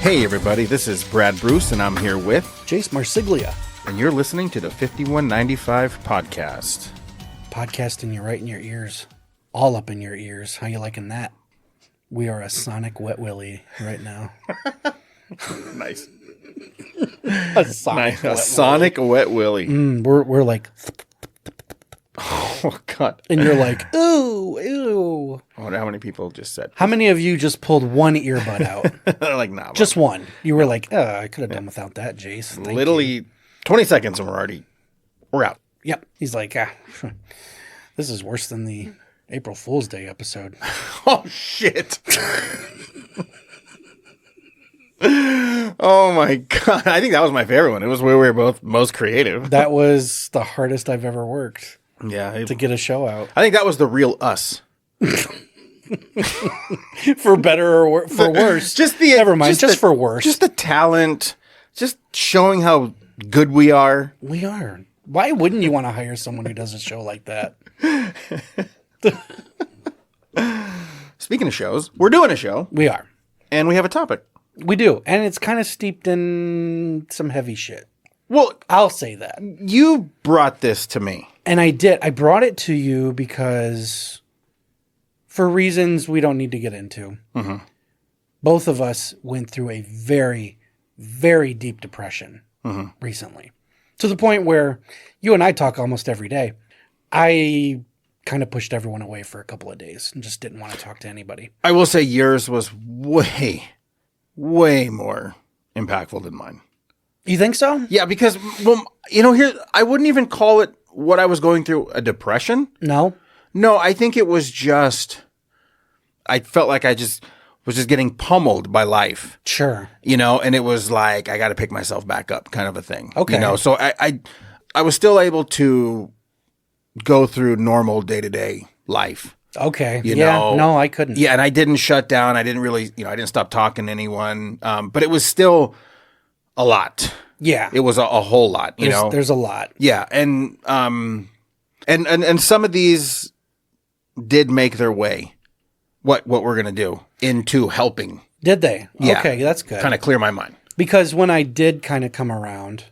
Hey everybody, this is Brad Bruce and I'm here with Jace Marsiglia. And you're listening to the 5195 podcast. Podcasting you right in your ears. All up in your ears. How you liking that? We are a sonic wet willy right now. Nice. A sonic wet willy. We're like, Oh God. and you're like, ooh, ew. I wonder how many people just said. How many of you just pulled one earbud out? Like, nah. Just one. You were like, I could have done without that, Jace. Thank you." Literally 20 seconds and we're out. Yep. He's like, this is worse than the April Fool's Day episode. Oh shit. Oh my God. I think that was my favorite one. It was where we were both most creative. That was the hardest I've ever worked Yeah. to get a show out. I think that was the real us. For better or for worse. Never mind. Just for worse. Just the talent. Just showing how good we are. We are. Why wouldn't you want to hire someone who does a show like that? Speaking of shows, we're doing a show. We are. And we have a topic. We do. And it's kind of steeped in some heavy shit. Well, I'll say that. you brought this to me. And I did. I brought it to you because for reasons we don't need to get into, both of us went through a very, very deep depression recently. To the point where you and I talk almost every day. I kind of pushed everyone away for a couple of days and just didn't want to talk to anybody. I will say yours was way, way more impactful than mine. You think so? Yeah, because, well, here, I wouldn't even call it what I was going through a depression. No? No, I think it was just, I felt like I just was just getting pummeled by life. Sure. And it was like, I got to pick myself back up kind of a thing. Okay. So I was still able to go through normal day-to-day life. Okay. You know? No, I couldn't. Yeah, and I didn't shut down. I didn't really, I didn't stop talking to anyone. But it was still a lot. Yeah. It was a whole lot, There's a lot. Yeah, and some of these did make their way. What we're gonna do into helping. Did they? Yeah. Okay, that's good. Kind of clear my mind. Because when I did kind of come around,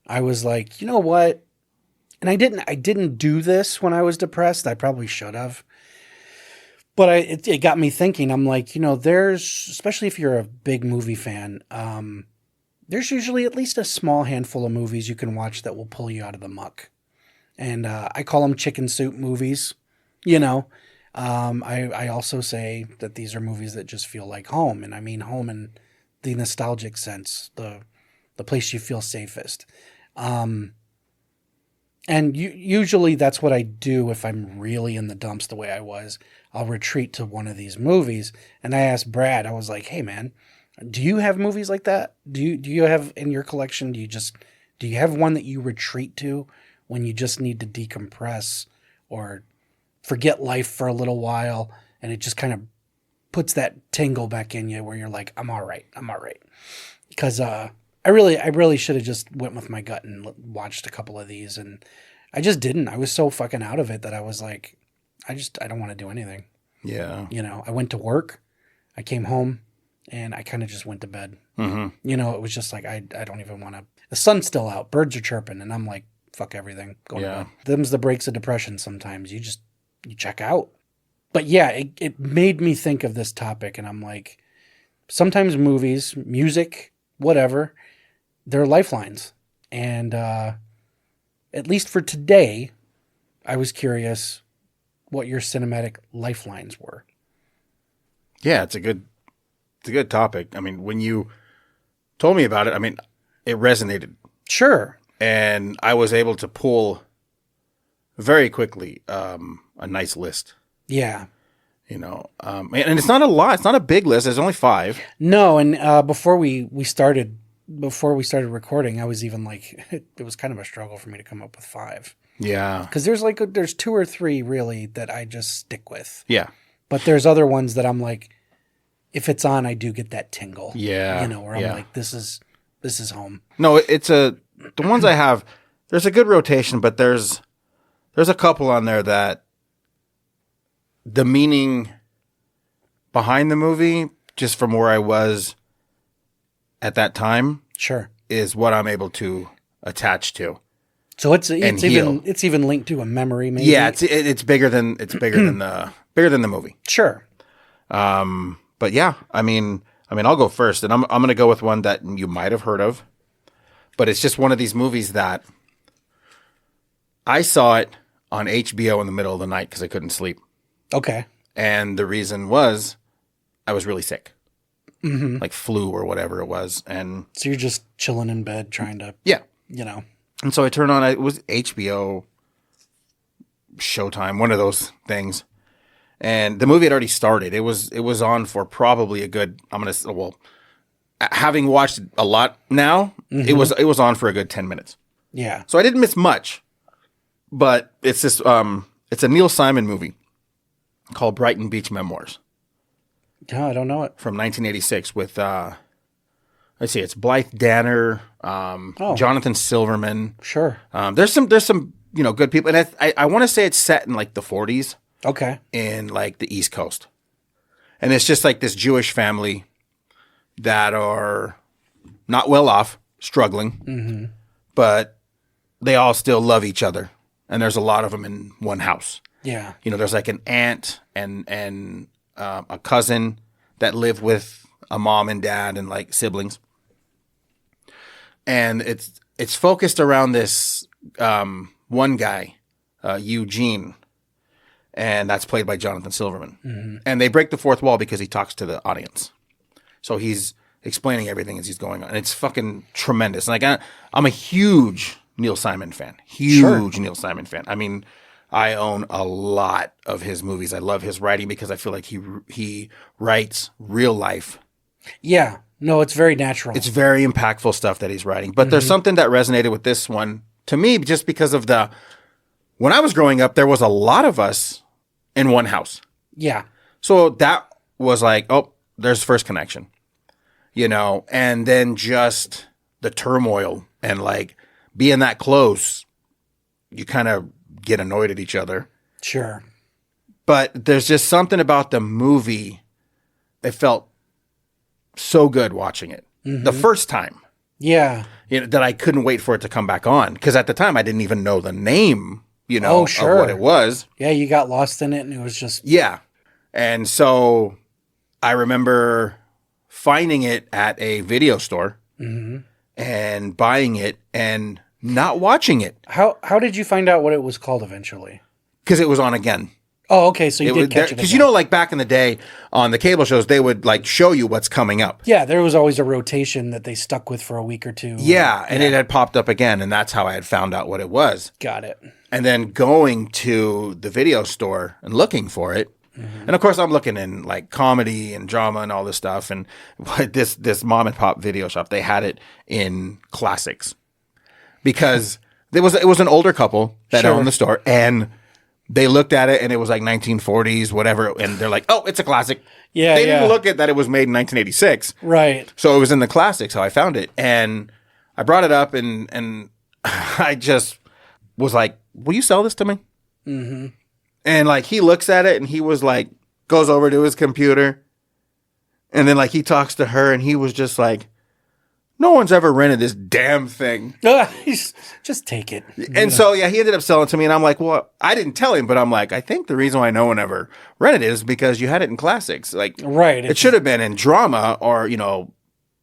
I was like, you know what? And I didn't do this when I was depressed. I probably should have. But it got me thinking. I'm like, there's, especially if you're a big movie fan, there's usually at least a small handful of movies you can watch that will pull you out of the muck. And I call them chicken soup movies, I also say that these are movies that just feel like home. And I mean home in the nostalgic sense, the place you feel safest. And usually that's what I do if I'm really in the dumps the way I was. I'll retreat to one of these movies. And I asked Brad, I was like, hey, man, do you have movies like that? Do you have in your collection? Do you have one that you retreat to when you just need to decompress or forget life for a little while, and it just kind of puts that tingle back in you where you're like, I'm all right. Because I really should have just went with my gut and watched a couple of these, and I just didn't. I was so fucking out of it that I was like, I don't want to do anything. Yeah. I went to work, I came home, and I kind of just went to bed. Mm-hmm. It was just like, I don't even want to. The sun's still out, birds are chirping, and I'm like, fuck everything. Go to bed. Them's the breaks of depression sometimes. You check out. But yeah, it made me think of this topic, and I'm like, sometimes movies, music, whatever, they're lifelines. And at least for today, I was curious what your cinematic lifelines were. Yeah, it's a good topic. I mean, when you told me about it, it resonated. Sure. And I was able to pull very quickly a nice list. Yeah. And it's not a lot. It's not a big list. There's only 5. No, and before we started recording, I was even like, it was kind of a struggle for me to come up with 5. Yeah. Because there's 2 or 3 really that I just stick with. Yeah. But there's other ones that I'm like, if it's on, I do get that tingle. Yeah. Where I'm like, this is home. No, the ones I have, there's a good rotation, but there's a couple on there that the meaning behind the movie, just from where I was at that time Sure. is what I'm able to attach to. So it's even linked to a memory, maybe. Yeah, it's bigger than the movie. Sure. But yeah, I mean, I'll go first, and I'm going to go with one that you might have heard of, but it's just one of these movies that I saw it on HBO in the middle of the night because I couldn't sleep. Okay. And the reason was I was really sick, like flu or whatever it was, and so you're just chilling in bed trying to, you know. And so I turned on. It was HBO, Showtime, one of those things. And the movie had already started. It was on for probably a good. Having watched it a lot now, it was on for a good 10 minutes. Yeah. So I didn't miss much. But it's this. It's a Neil Simon movie called Brighton Beach Memoirs. Oh, I don't know it. From 1986 with. Let's see. It's Blythe Danner, Jonathan Silverman. Sure. There's some good people, and I want to say it's set in like the 40s. Okay. In like the East Coast. And it's just like this Jewish family that are not well off, struggling, but they all still love each other. And there's a lot of them in one house. Yeah. There's like an aunt and a cousin that live with a mom and dad and like siblings. And it's focused around this one guy, Eugene, and that's played by Jonathan Silverman. And they break the fourth wall because he talks to the audience. So he's explaining everything as he's going on. And it's fucking tremendous. And like I'm a huge Neil Simon fan. Neil Simon fan. I mean, I own a lot of his movies. I love his writing because I feel like he writes real life. Yeah. No, it's very natural. It's very impactful stuff that he's writing. But there's something that resonated with this one to me just because of when I was growing up, there was a lot of us in one house. Yeah. So that was like, oh, there's first connection, and then just the turmoil and like being that close, you kind of get annoyed at each other. Sure. But there's just something about the movie. It felt so good watching it the first time. Yeah. That I couldn't wait for it to come back on. Because at the time, I didn't even know the name, of what it was. Yeah, you got lost in it and it was just... Yeah. And so I remember finding it at a video store and buying it and not watching it. How did you find out what it was called eventually? Because it was on again. Oh, okay. So you did catch it. Because like back in the day on the cable shows, they would like show you what's coming up. Yeah, there was always a rotation that they stuck with for a week or two. Yeah, and it had popped up again, and that's how I had found out what it was. Got it. And then going to the video store and looking for it. And of course, I'm looking in like comedy and drama and all this stuff. And this mom and pop video shop, they had it in classics because it was an older couple that owned the store, and they looked at it and it was like 1940s, whatever. And they're like, oh, it's a classic. Yeah. They didn't look at that it was made in 1986. Right. So it was in the classics how I found it. And I brought it up and I just was like, will you sell this to me? And like he looks at it and he was like, goes over to his computer. And then like he talks to her and he was just like, no one's ever rented this damn thing. Just take it. And so, yeah, he ended up selling it to me. And I'm like, well, I didn't tell him, but I'm like, I think the reason why no one ever rented it is because you had it in classics. Like, right. It should have been in drama or,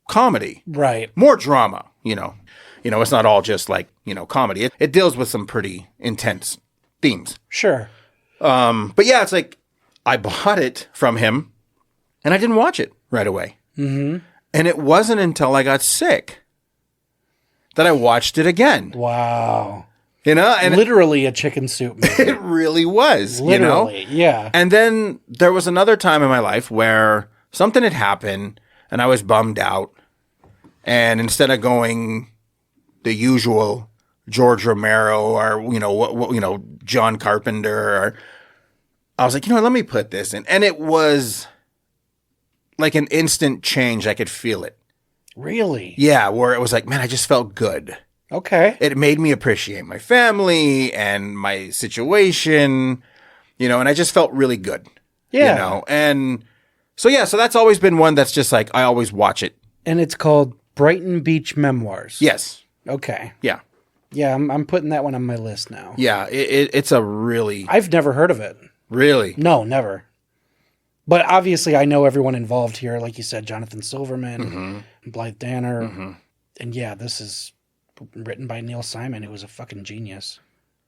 comedy. Right. More drama, it's not all just like, comedy. It deals with some pretty intense themes. Sure. But yeah, it's like I bought it from him and I didn't watch it right away. And it wasn't until I got sick that I watched it again. Wow. And literally a chicken soup movie. It really was, literally, yeah. And then there was another time in my life where something had happened and I was bummed out. And instead of going the usual George Romero or, John Carpenter, I was like, let me put this in. And it was like an instant change. I could feel it. Really? Yeah, where it was like, man, I just felt good. Okay. It made me appreciate my family and my situation, and I just felt really good. Yeah. And so, yeah, so that's always been one that's just like, I always watch it. And it's called Brighton Beach Memoirs. Yes. Okay. Yeah. Yeah, I'm putting that one on my list now. Yeah, it's a really... I've never heard of it. Really? No, never. But obviously I know everyone involved here. Like you said, Jonathan Silverman, Blythe Danner. And yeah, this is written by Neil Simon, who was a fucking genius.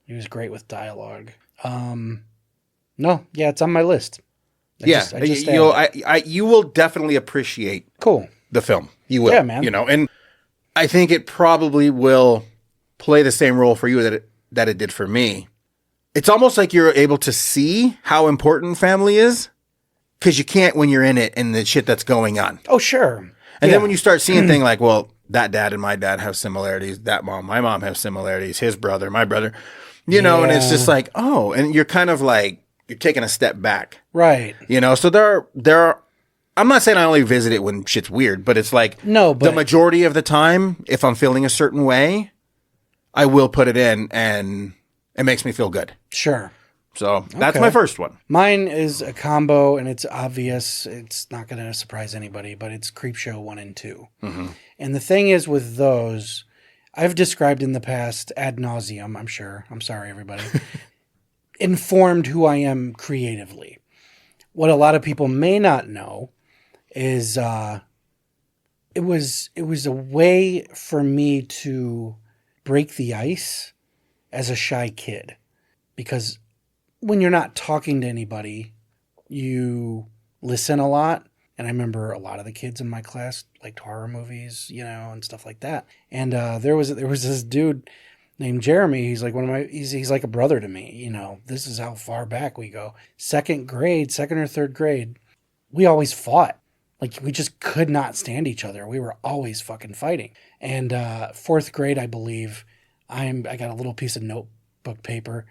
He was great with dialogue. No, yeah, it's on my list. You will definitely appreciate the film. You will. Yeah, man. You know, and I think it probably will play the same role for you that it did for me. It's almost like you're able to see how important family is because you can't when you're in it and the shit that's going on. Oh, sure. And then when you start seeing things like, well, that dad and my dad have similarities. That mom, my mom have similarities. His brother, my brother, you know, and it's just like, oh, and you're kind of like, you're taking a step back. Right. You know, so there are, I'm not saying I only visit it when shit's weird, but it's like the majority of the time, if I'm feeling a certain way, I will put it in and it makes me feel good. Sure. So that's my first one. Mine is a combo, and it's obvious. It's not going to surprise anybody, but it's Creepshow 1 and 2. Mm-hmm. And the thing is with those, I've described in the past ad nauseum, I'm sure. I'm sorry, everybody. Informed who I am creatively. What a lot of people may not know is it was a way for me to break the ice as a shy kid. Because when you're not talking to anybody, you listen a lot. And I remember a lot of the kids in my class liked horror movies, you know, and stuff like that. And there was this dude named Jeremy. He's like he's like a brother to me. You know, this is how far back we go. Second or third grade, we always fought. Like, we just could not stand each other. We were always fucking fighting. And fourth grade, I believe, I got a little piece of notebook paper,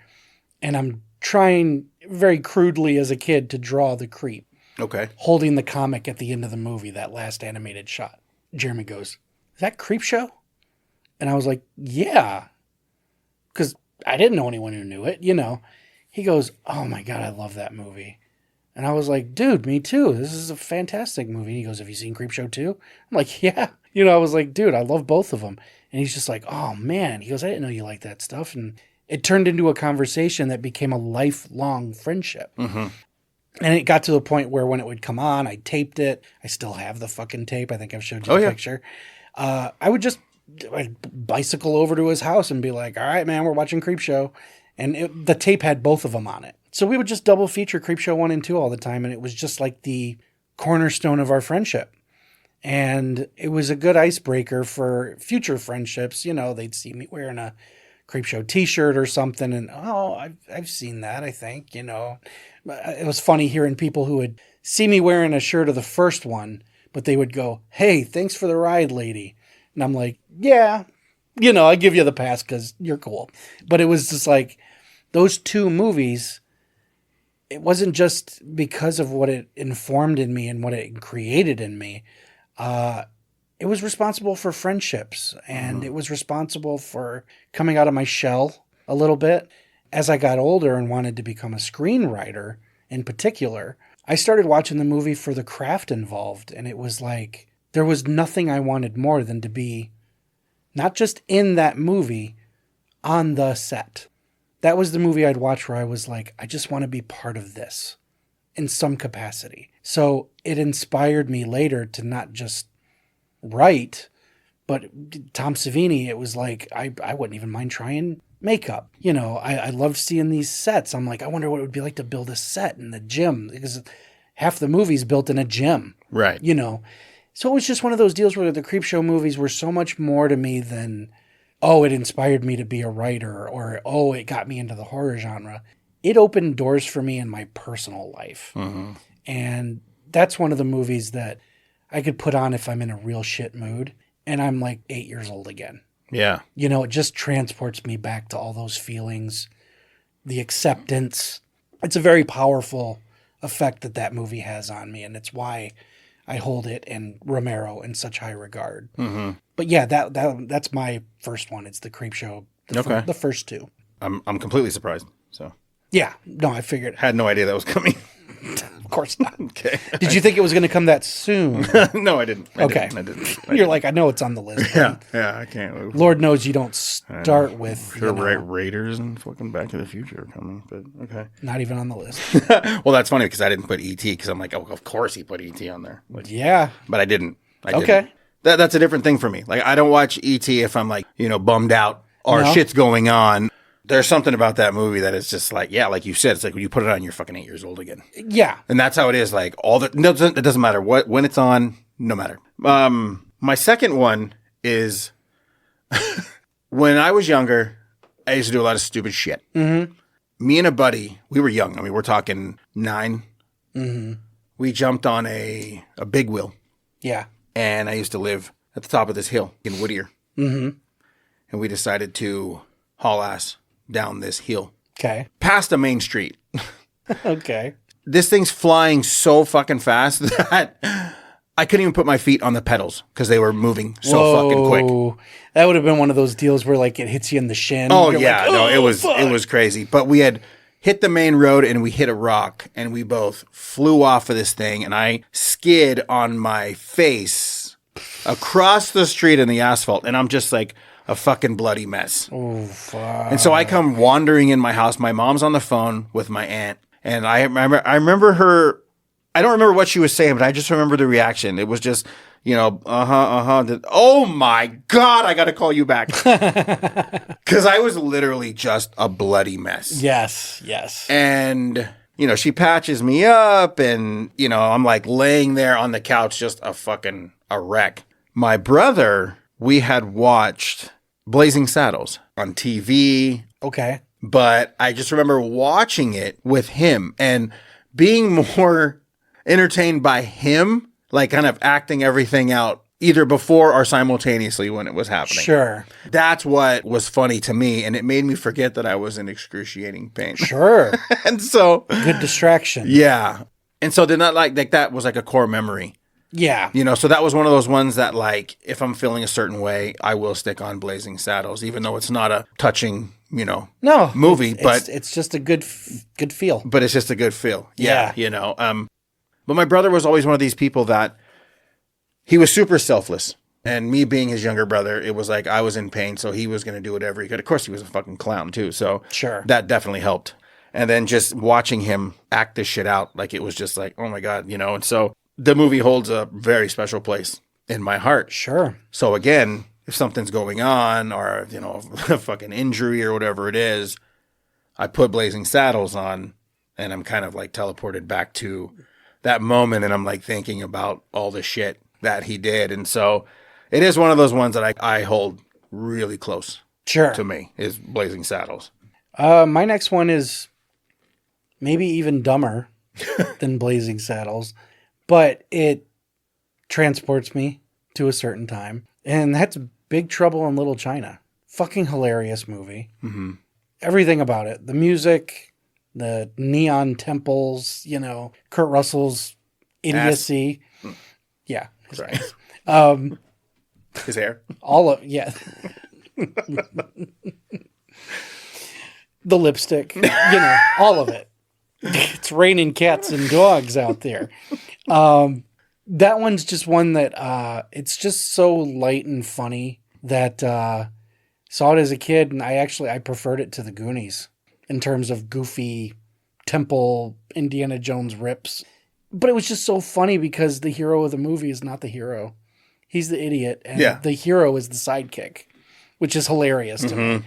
and I'm trying very crudely as a kid to draw the creep. Okay. Holding the comic at the end of the movie, that last animated shot. Jeremy goes, "Is that Creepshow?" And I was like, "Yeah." Because I didn't know anyone who knew it, you know. He goes, "Oh my God, I love that movie." And I was like, "Dude, me too. This is a fantastic movie." And he goes, "Have you seen Creepshow 2?" I'm like, "Yeah." You know, I was like, "Dude, I love both of them." And he's just like, "Oh man." He goes, "I didn't know you liked that stuff." And it turned into a conversation that became a lifelong friendship. Mm-hmm. And it got to the point where when it would come on, I taped it. I still have the fucking tape. I think I've showed you the picture. I'd bicycle over to his house and be like, "All right, man, we're watching Creepshow." And the tape had both of them on it. So we would just double feature Creepshow 1 and 2 all the time. And it was just like the cornerstone of our friendship. And it was a good icebreaker for future friendships. You know, they'd see me wearing a Creepshow t-shirt or something. And, I've seen that, I think, you know. It was funny hearing people who would see me wearing a shirt of the first one, but they would go, "Hey, thanks for the ride, lady." And I'm like, "Yeah, you know, I give you the pass because you're cool." But it was just like those two movies, it wasn't just because of what it informed in me and what it created in me. It was responsible for friendships, and it was responsible for coming out of my shell a little bit. As I got older and wanted to become a screenwriter in particular, I started watching the movie for the craft involved. And it was like, there was nothing I wanted more than to be not just in that movie, on the set. That was the movie I'd watch where I was like, I just want to be part of this in some capacity. So it inspired me later to not just write, but Tom Savini, it was like, I wouldn't even mind trying makeup. You know, I loved seeing these sets. I'm like, I wonder what it would be like to build a set in the gym, because half the movie's built in a gym. Right. You know, so it was just one of those deals where the Creepshow movies were so much more to me than, it inspired me to be a writer, or, it got me into the horror genre. It opened doors for me in my personal life. Mm-hmm. And that's one of the movies that I could put on if I'm in a real shit mood and I'm like 8 years old again. Yeah. You know, it just transports me back to all those feelings, the acceptance. It's a very powerful effect that movie has on me, and it's why I hold it and Romero in such high regard. Mm-hmm. But yeah, that's my first one. It's the Creepshow. The first two. I'm completely surprised. So yeah, no, I figured. Had no idea that was coming. Of course not. Okay. Did you think it was going to come that soon? No, I didn't. I didn't. You're like, I know it's on the list. Yeah, I can't. Lord knows you don't start with Raiders and fucking Back to the Future are coming, but okay. Not even on the list. Well, that's funny because I didn't put E.T. because I'm like, oh, of course he put E.T. on there. Like, yeah. But I didn't. Okay. That's a different thing for me. Like, I don't watch E.T. if I'm like, bummed out or shit's going on. There's something about that movie that is just like, yeah, like you said, it's like when you put it on, you're fucking 8 years old again. Yeah. And that's how it is. Like it doesn't matter when it's on, no matter. My second one is when I was younger, I used to do a lot of stupid shit. Mm-hmm. Me and a buddy, we were young. I mean, we're talking 9. Mm-hmm. We jumped on a big wheel. Yeah. And I used to live at the top of this hill in Whittier. Mm-hmm. And we decided to haul ass down this hill. Okay. Past a main street. Okay. This thing's flying so fucking fast that I couldn't even put my feet on the pedals because they were moving so fucking quick. That would have been one of those deals where like it hits you in the shin. Oh, yeah. Like, it was crazy. But we had hit the main road and we hit a rock and we both flew off of this thing and I skid on my face across the street in the asphalt. And I'm just like a fucking bloody mess. Oh, fuck. And so I come wandering in my house. My mom's on the phone with my aunt. And I remember her. I don't remember what she was saying, but I just remember the reaction. It was just, oh my God, I got to call you back. Because I was literally just a bloody mess. Yes. And, she patches me up and, I'm like laying there on the couch, just a wreck. My brother, we had watched Blazing Saddles on TV. Okay. But I just remember watching it with him and being more entertained by him, like kind of acting everything out either before or simultaneously when it was happening. Sure. That's what was funny to me. And it made me forget that I was in excruciating pain. Sure. And so. Good distraction. Yeah. And so then that was like a core memory. Yeah. So that was one of those ones that like, if I'm feeling a certain way, I will stick on Blazing Saddles, even though it's not a touching, movie, but it's just a good feel. But it's just a good feel. Yeah. But my brother was always one of these people that he was super selfless. And me being his younger brother, it was like I was in pain, so he was going to do whatever he could. Of course, he was a fucking clown too. So sure, that definitely helped. And then just watching him act this shit out, like it was just like, oh my God, And so the movie holds a very special place in my heart. Sure. So again, if something's going on or, a fucking injury or whatever it is, I put Blazing Saddles on and I'm kind of like teleported back to that moment. And I'm like thinking about all the shit that he did. And so it is one of those ones that I hold really close to me is Blazing Saddles. My next one is maybe even dumber than Blazing Saddles, but it transports me to a certain time. And that's Big Trouble in Little China. Fucking hilarious movie. Mm-hmm. Everything about it. The music, the neon temples, Kurt Russell's idiocy. Yeah. Sorry. His hair. All of, yeah. The lipstick, all of it. It's raining cats and dogs out there. That one's just one that it's just so light and funny that saw it as a kid, and I preferred it to the Goonies in terms of goofy temple Indiana Jones rips. But it was just so funny because the hero of the movie is not the hero. He's the idiot, and the hero is the sidekick, which is hilarious to me.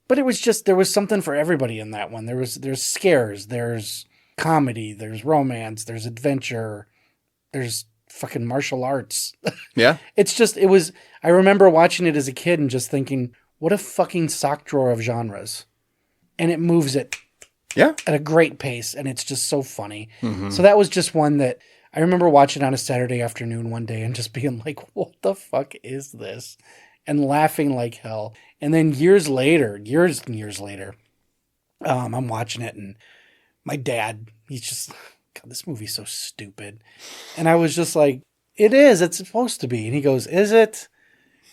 But it was just, there was something for everybody in that one. There's scares, there's comedy, there's romance, there's adventure, there's fucking martial arts. Yeah. I remember watching it as a kid and just thinking, what a fucking sock drawer of genres. And it moves it at a great pace, and it's just so funny. Mm-hmm. So that was just one that I remember watching on a Saturday afternoon one day and just being like, what the fuck is this? And laughing like hell. And then years and years later, I'm watching it, and my dad, he's just, God, this movie's so stupid. And I was just like, it's supposed to be. And he goes, is it?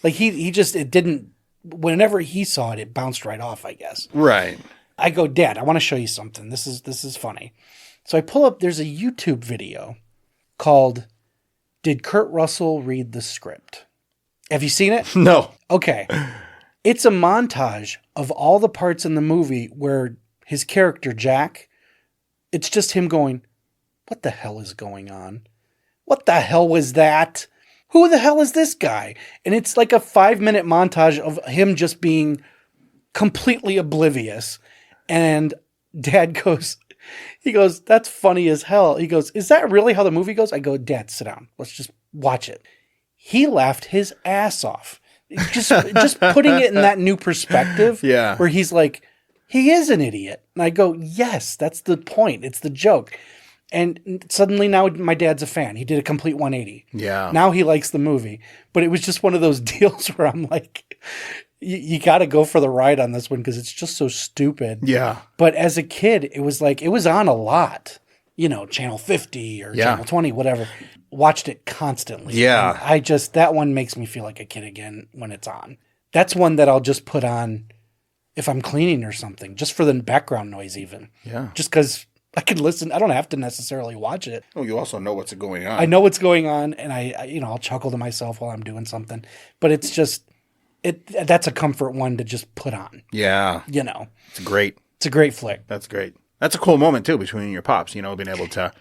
Like it didn't, whenever he saw it, it bounced right off, I guess. Right. I go, Dad, I want to show you something. This is funny. So I pull up, there's a YouTube video called Did Kurt Russell Read the Script? Have you seen it? No. Okay. It's a montage of all the parts in the movie where his character, Jack, it's just him going, what the hell is going on? What the hell was that? Who the hell is this guy? And it's like a 5-minute montage of him just being completely oblivious. And Dad goes, he goes, that's funny as hell. He goes, is that really how the movie goes? I go, Dad, sit down. Let's just watch it. He laughed his ass off. Just putting it in that new perspective. Yeah. Where he's like, he is an idiot. And I go, yes, that's the point. It's the joke. And suddenly now my dad's a fan. He did a complete 180. Yeah. Now he likes the movie. But it was just one of those deals where I'm like, you got to go for the ride on this one because it's just so stupid. Yeah. But as a kid, it was like, it was on a lot. You know, Channel 50 or Channel 20, whatever. Watched it constantly. Yeah. And that one makes me feel like a kid again when it's on. That's one that I'll just put on if I'm cleaning or something, just for the background noise even. Yeah. Just because I can listen. I don't have to necessarily watch it. Oh, you also know what's going on. I know what's going on, and I'll chuckle to myself while I'm doing something. But it's just, that's a comfort one to just put on. Yeah. You know. It's great. It's a great flick. That's great. That's a cool moment, too, between your pops, you know, being able to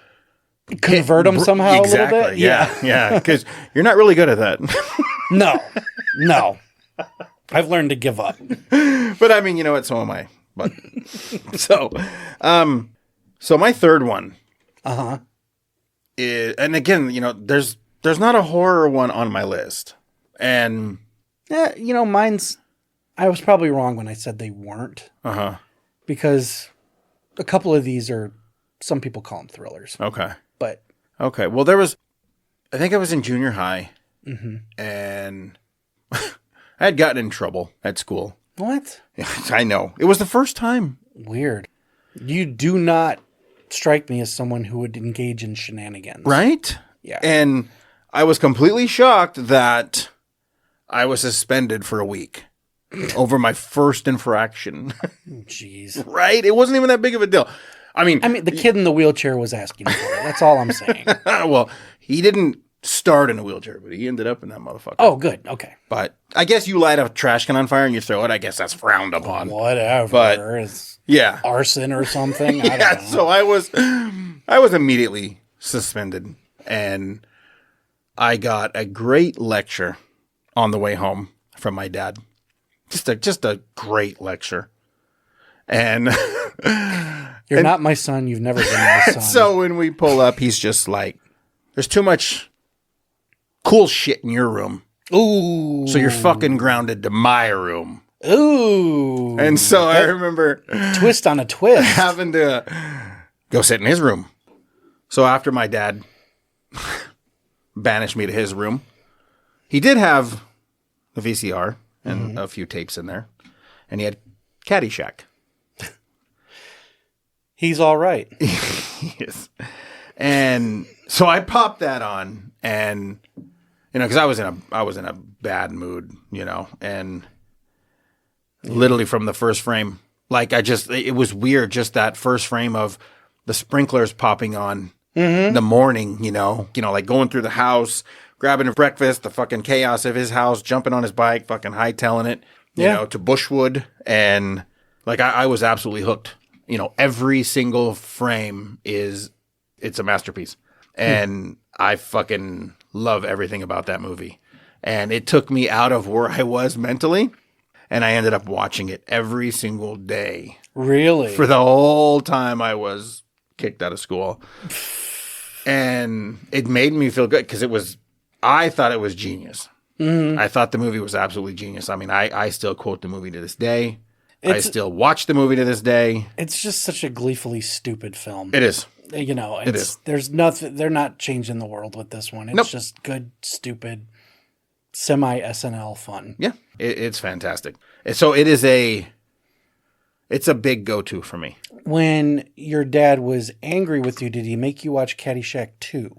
convert them somehow exactly. a little bit. Yeah. Because you're not really good at that. No. I've learned to give up. But I mean, you know what? So am I. But so my third one. Is, and again, you know, there's not a horror one on my list. And you know, I was probably wrong when I said they weren't. Because a couple of these are, some people call them thrillers. Okay. But okay. Well, I think I was in junior high, and I had gotten in trouble at school. What? I know. It was the first time. Weird. You do not strike me as someone who would engage in shenanigans. Right? Yeah. And I was completely shocked that I was suspended for a week over my first infraction. Jeez. Right? It wasn't even that big of a deal. I mean, the kid in the wheelchair was asking for it. That's all I'm saying. Well, he didn't start in a wheelchair, but he ended up in that motherfucker. Oh, good. Okay. But I guess you light a trash can on fire and you throw it. I guess that's frowned upon. Whatever. But it's yeah, arson or something. I don't know. So I was immediately suspended, and I got a great lecture on the way home from my dad. Just a great lecture. And you're not my son. You've never been my son. So when we pull up, he's just like, there's too much cool shit in your room. Ooh. So you're fucking grounded to my room. Ooh. And so I remember twist on a twist having to go sit in his room. So after my dad banished me to his room, he did have the VCR and a few tapes in there. And he had Caddyshack. He's all right. Yes. And so I popped that on, and you know, because I was in a bad mood, you know, and literally from the first frame, like it was weird, just that first frame of the sprinklers popping on in the morning, you know, like going through the house, grabbing a breakfast, the fucking chaos of his house, jumping on his bike, fucking hightailing it, you know, to Bushwood, and like I was absolutely hooked. You know, every single frame it's a masterpiece. And I fucking love everything about that movie. And it took me out of where I was mentally, and I ended up watching it every single day. Really? For the whole time I was kicked out of school. And it made me feel good because I thought it was genius. I thought the movie was absolutely genius. I mean, I still quote the movie to this day. I still watch the movie to this day. It's just such a gleefully stupid film. It is. You know, it is. There's nothing. They're not changing the world with this one. It's just good, stupid, semi SNL fun. Yeah, it's fantastic. So it's a big go-to for me. When your dad was angry with you, did he make you watch Caddyshack 2?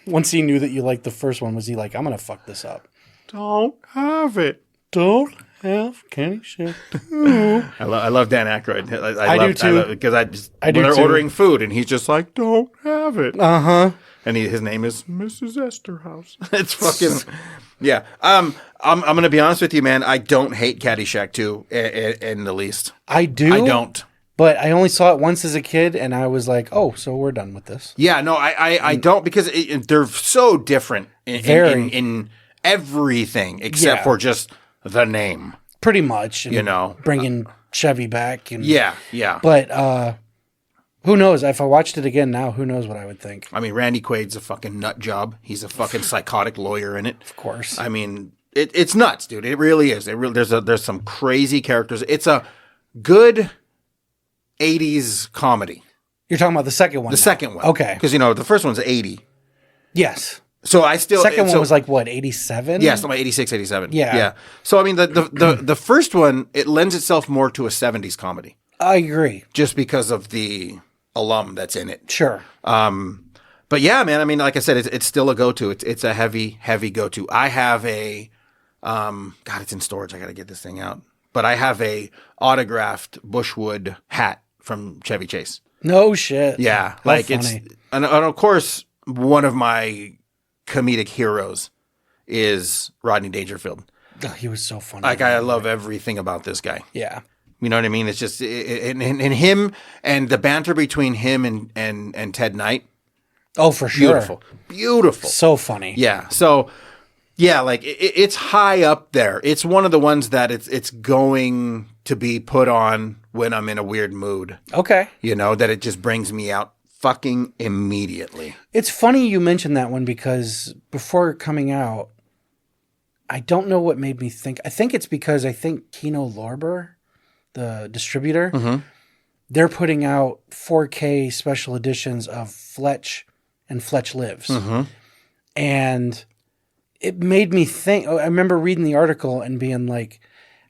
Once he knew that you liked the first one, was he like, I'm gonna fuck this up? Don't have it. don't have Caddyshack 2. I love Dan Aykroyd. I do too. Because I do when they're too. ordering food and he's just like, don't have it. Uh-huh. And his name is Mrs. Esterhouse. It's fucking, yeah. I'm going to be honest with you, man. I don't hate Caddyshack 2 in the least. I do. I don't. But I only saw it once as a kid, and I was like, oh, so we're done with this. Yeah, no, I don't, because they're so different in everything except for just the name. Pretty much. And you know. Bringing Chevy back. And, yeah. But who knows? If I watched it again now, who knows what I would think. I mean, Randy Quaid's a fucking nut job. He's a fucking psychotic lawyer in it. Of course. I mean, it's nuts, dude. It really is. There's some crazy characters. It's a good 80s comedy. You're talking about the second one. The second one. Okay. Because, the first one's 80. Yes. So I still... Second one was like, what, 87? Yeah, something like 86, 87. Yeah. Yeah. So, I mean, the first one, it lends itself more to a 70s comedy. I agree. Just because of the alum that's in it. Sure. But yeah, man, I mean, like I said, it's still a go-to. It's a heavy, heavy go-to. I have a... God, it's in storage. I got to get this thing out. But I have a autographed Bushwood hat from Chevy Chase. No shit. Yeah. How Like funny. and of course, one of my comedic heroes is Rodney Dangerfield. Oh, he was so funny. Like, I love everything about this guy. Yeah. You know what I mean? It's just, and him and the banter between him and Ted Knight. Oh, for sure. Beautiful. So funny. Yeah. So, yeah, like it's high up there. It's one of the ones that it's going to be put on when I'm in a weird mood. Okay. That it just brings me out fucking immediately. It's funny you mentioned that one because before coming out, I don't know what made me think. I think it's because I think Kino Lorber, the distributor, they're putting out 4K special editions of Fletch and Fletch Lives. And it made me think. I remember reading the article and being like,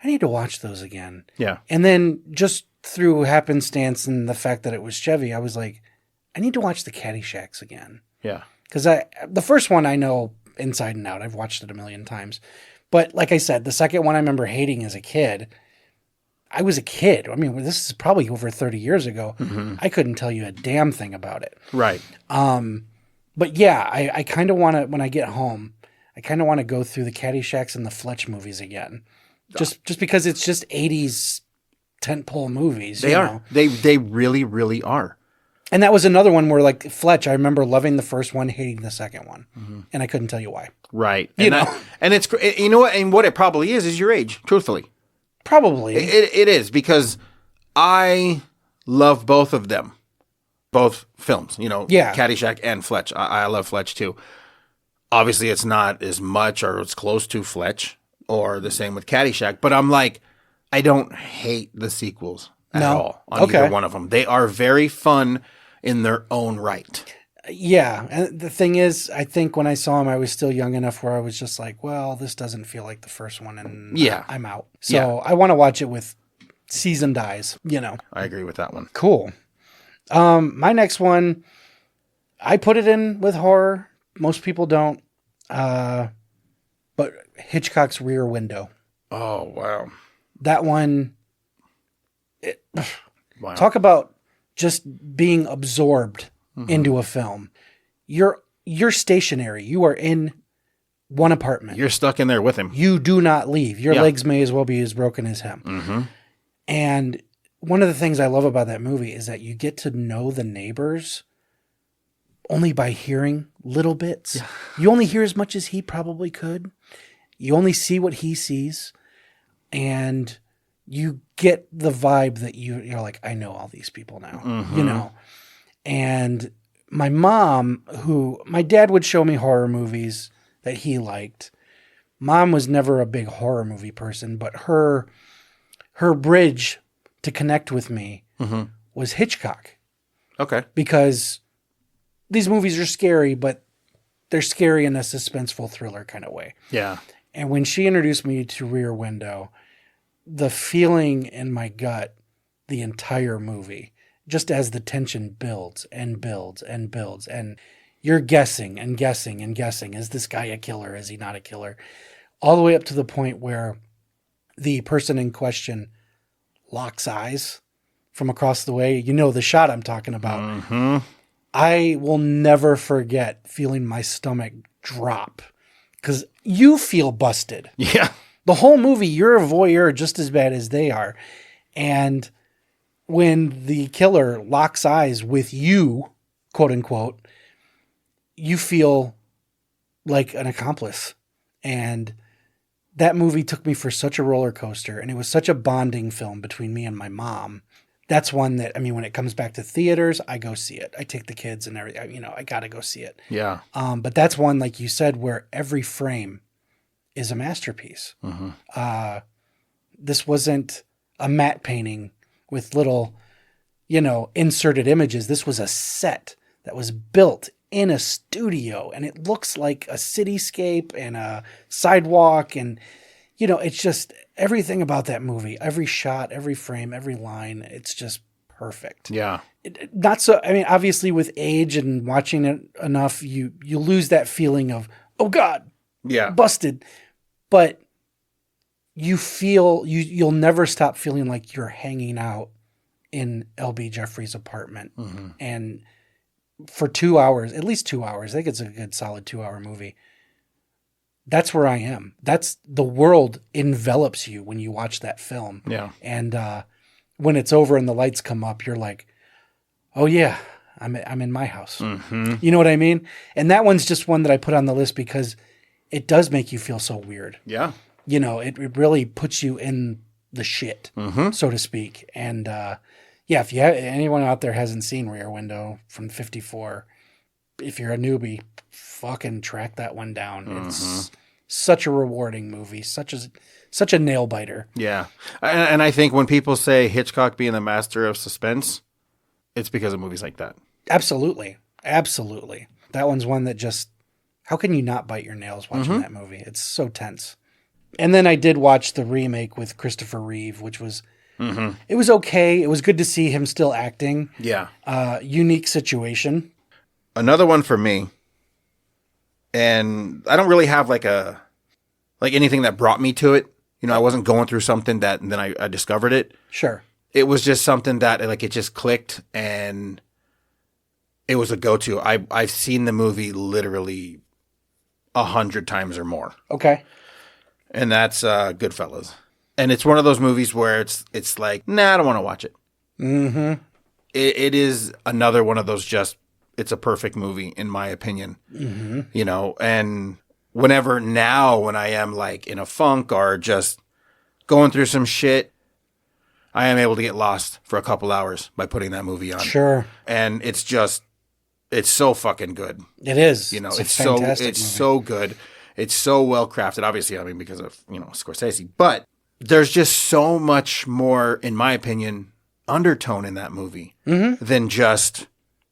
I need to watch those again. Yeah. And then just through happenstance and the fact that it was Chevy, I was like, I need to watch the Caddyshacks again. Yeah. Because the first one I know inside and out. I've watched it a million times. But like I said, the second one I remember hating as a kid. I was a kid. I mean, this is probably over 30 years ago. I couldn't tell you a damn thing about it. Right. But yeah, I kind of want to, when I get home, I kind of want to go through the Caddyshacks and the Fletch movies again. Just because it's just 80s tentpole movies. They are. They really, really are. And that was another one where, like, Fletch, I remember loving the first one, hating the second one. And I couldn't tell you why. Right. And it's, you know what, and what it probably is your age, truthfully. Probably. It is, because I love both of them. Both films, Yeah. Caddyshack and Fletch. I love Fletch too. Obviously, it's not as much or it's close to Fletch or the same with Caddyshack, but I'm like, I don't hate the sequels at all on either one of them. They are very fun in their own right. Yeah. And the thing is, I think when I saw him, I was still young enough where I was just like, well, this doesn't feel like the first one. And I'm out. So I want to watch it with seasoned eyes, I agree with that one. Cool. My next one, I put it in with horror. Most people don't. But Hitchcock's Rear Window. Oh, wow. That one, Wow. talk about just being absorbed into a film. You're stationary. You are in one apartment. You're stuck in there with him. You do not leave. Your legs may as well be as broken as him. And one of the things I love about that movie is that you get to know the neighbors only by hearing little bits. Yeah. You only hear as much as he probably could. You only see what he sees. And you get the vibe that you're like, I know all these people now, And my mom, my dad would show me horror movies that he liked. Mom was never a big horror movie person, but her bridge to connect with me was Hitchcock. Okay. Because these movies are scary, but they're scary in a suspenseful thriller kind of way. Yeah. And when she introduced me to Rear Window, the feeling in my gut, the entire movie, just as the tension builds and builds and builds, and you're guessing and guessing and guessing. Is this guy a killer? Is he not a killer? All the way up to the point where the person in question locks eyes from across the way, you know the shot I'm talking about. Mm-hmm. I will never forget feeling my stomach drop because you feel busted. Yeah. The whole movie, you're a voyeur just as bad as they are. And when the killer locks eyes with you, quote unquote, you feel like an accomplice. And that movie took me for such a roller coaster, and it was such a bonding film between me and my mom. That's one that, I mean, when it comes back to theaters, I go see it. I take the kids and everything, you know, I got to go see it. Yeah. But that's one, like you said, where every frame is a masterpiece. Mm-hmm. This wasn't a matte painting with little, you know, inserted images. This was a set that was built in a studio, and it looks like a cityscape and a sidewalk. And, you know, it's just everything about that movie, every shot, every frame, every line, it's just perfect. Yeah. Not so, I mean, obviously with age and watching it enough, you lose that feeling of, oh God, Yeah. busted. But you feel, you'll never stop feeling like you're hanging out in LB Jeffries' apartment. Mm-hmm. And for 2 hours, at least 2 hours, I think it's a good solid 2-hour movie. That's where I am. That's the world envelops you when you watch that film. Yeah. And when it's over and the lights come up, you're like, oh yeah, I'm in my house. Mm-hmm. You know what I mean? And that one's just one that I put on the list because it does make you feel so weird. Yeah. You know, it really puts you in the shit, Mm-hmm. so to speak. And yeah, if you have, anyone out there hasn't seen Rear Window from '54, if you're a newbie, fucking track that one down. Mm-hmm. It's such a rewarding movie, such a nail biter. Yeah. And I think when people say Hitchcock being the master of suspense, it's because of movies like that. Absolutely. Absolutely. That one's one that just, how can you not bite your nails watching that movie? It's so tense. And then I did watch the remake with Christopher Reeve, which was, it was okay. It was good to see him still acting. Yeah. Unique situation. Another one for me, and I don't really have like anything that brought me to it. You know, I wasn't going through something that, and then I discovered it. Sure. It was just something that like it just clicked, and it was a go-to. I've seen the movie literally 100 times or more. Okay. And that's Goodfellas. And it's one of those movies where it's like, nah, I don't want to watch it. Mm-hmm. It is another one of those just, it's a perfect movie, in my opinion. Mm-hmm. You know, and whenever now, when I am like in a funk or just going through some shit, I am able to get lost for a couple hours by putting that movie on. Sure. And it's just, it's so fucking good. It is. You know, it's it's movie. so good. It's so well crafted. Obviously, I mean, because of, you know, Scorsese, but there's just so much more, in my opinion, undertone in that movie than just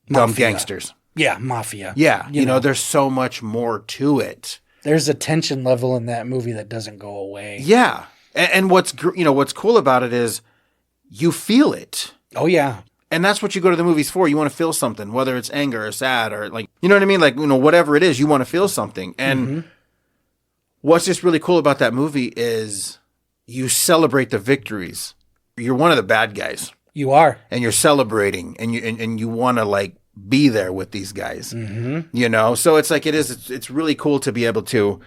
dumb Mafia. gangsters. Yeah, mafia. Yeah. You know, there's so much more to it. There's a tension level in that movie that doesn't go away. Yeah. And what's cool about it is you feel it. Oh, yeah. And that's what you go to the movies for. You want to feel something, whether it's anger or sad or like, you know what I mean? Like, you know, whatever it is, you want to feel something. And what's just really cool about that movie is you celebrate the victories. You're one of the bad guys. You are. And you're celebrating and you want to like be there with these guys, you know? So it's like, it's really cool to be able to,